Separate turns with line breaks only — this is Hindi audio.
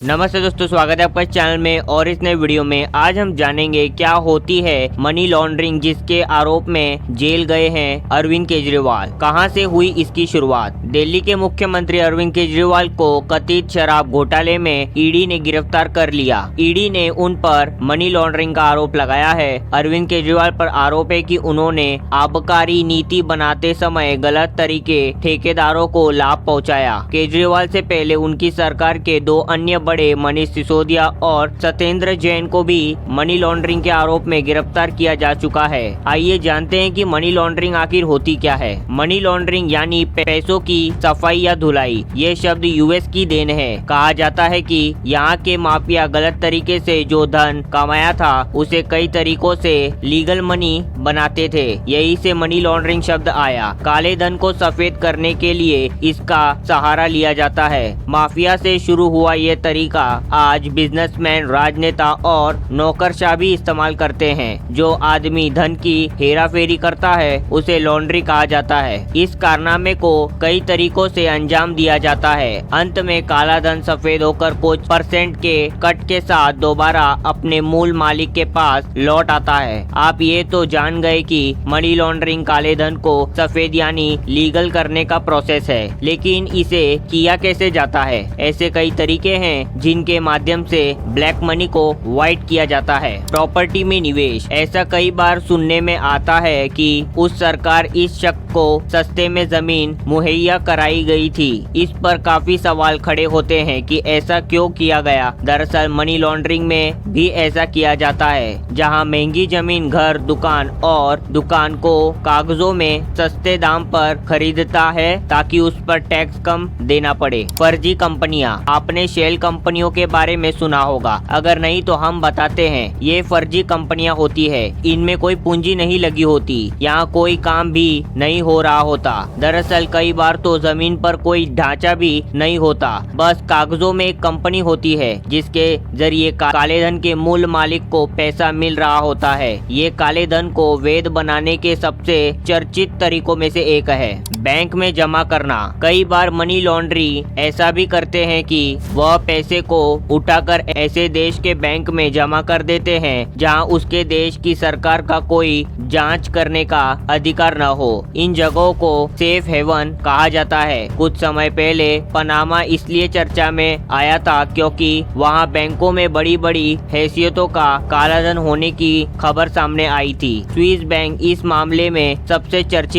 नमस्ते दोस्तों, स्वागत है आपका चैनल में। और इस नए वीडियो में आज हम जानेंगे क्या होती है मनी लॉन्ड्रिंग, जिसके आरोप में जेल गए हैं अरविंद केजरीवाल। कहां से हुई इसकी शुरुआत। दिल्ली के मुख्यमंत्री अरविंद केजरीवाल को कथित शराब घोटाले में ईडी ने गिरफ्तार कर लिया। ईडी ने उन पर मनी लॉन्ड्रिंग का आरोप लगाया है। अरविंद केजरीवाल पर आरोप है कि उन्होंने आबकारी नीति बनाते समय गलत तरीके ठेकेदारों को लाभ पहुँचाया। केजरीवाल से पहले उनकी सरकार के दो अन्य बड़े मनीष सिसोदिया और सत्येंद्र जैन को भी मनी लॉन्ड्रिंग के आरोप में गिरफ्तार किया जा चुका है। आइए जानते हैं कि मनी लॉन्ड्रिंग आखिर होती क्या है। मनी लॉन्ड्रिंग यानी पैसों की सफाई या धुलाई। ये शब्द यूएस की देन है। कहा जाता है कि यहाँ के माफिया गलत तरीके से जो धन कमाया था उसे कई तरीकों से लीगल मनी बनाते थे। यही से मनी लॉन्ड्रिंग शब्द आया। काले धन को सफेद करने के लिए इसका सहारा लिया जाता है। माफिया से शुरू हुआ ये तरीका आज बिजनेसमैन, राजनेता और नौकरशाह भी इस्तेमाल करते हैं। जो आदमी धन की हेराफेरी करता है उसे लॉन्ड्री कहा जाता है। इस कारनामे को कई तरीकों से अंजाम दिया जाता है। अंत में काला धन सफेद होकर कुछ परसेंट के कट के साथ दोबारा अपने मूल मालिक के पास लौट आता है। आप ये तो जान गए कि मनी लॉन्ड्रिंग काले धन को सफेद यानी लीगल करने का प्रोसेस है, लेकिन इसे किया कैसे जाता है। ऐसे कई तरीके हैं जिनके माध्यम से ब्लैक मनी को व्हाइट किया जाता है। प्रॉपर्टी में निवेश। ऐसा कई बार सुनने में आता है कि उस सरकार इस शख्स को सस्ते में जमीन मुहैया कराई गई थी। इस पर काफी सवाल खड़े होते हैं कि ऐसा क्यों किया गया। दरअसल मनी लॉन्ड्रिंग में भी ऐसा किया जाता है, जहां महंगी जमीन घर, दुकान और दुकान को कागजों में सस्ते दाम पर खरीदता है ताकि उस पर टैक्स कम देना पड़े। फर्जी कंपनियां। आपने शेल कंपनियों के बारे में सुना होगा, अगर नहीं तो हम बताते हैं। ये फर्जी कंपनियां होती है। इनमें कोई पूंजी नहीं लगी होती, यहाँ कोई काम भी नहीं हो रहा होता। दरअसल कई बार तो जमीन पर कोई ढांचा भी नहीं होता, बस कागजों में एक कंपनी होती है जिसके जरिए काले धन के मूल मालिक को पैसा मिल रहा होता है। ये काले धन को वैध बनाने के सबसे चर्चित तरीकों में से एक है। बैंक में जमा करना। कई बार मनी लॉन्ड्री ऐसा भी करते हैं कि वह पैसे को उठाकर ऐसे देश के बैंक में जमा कर देते हैं जहां उसके देश की सरकार का कोई जांच करने का अधिकार न हो। इन जगहों को सेफ हेवन कहा जाता है। कुछ समय पहले पनामा इसलिए चर्चा में आया था क्योंकि वहां बैंकों में बड़ी बड़ी हैसियतों का कालाधन होने की खबर सामने आई थी। स्विस बैंक इस मामले में सबसे चर्चित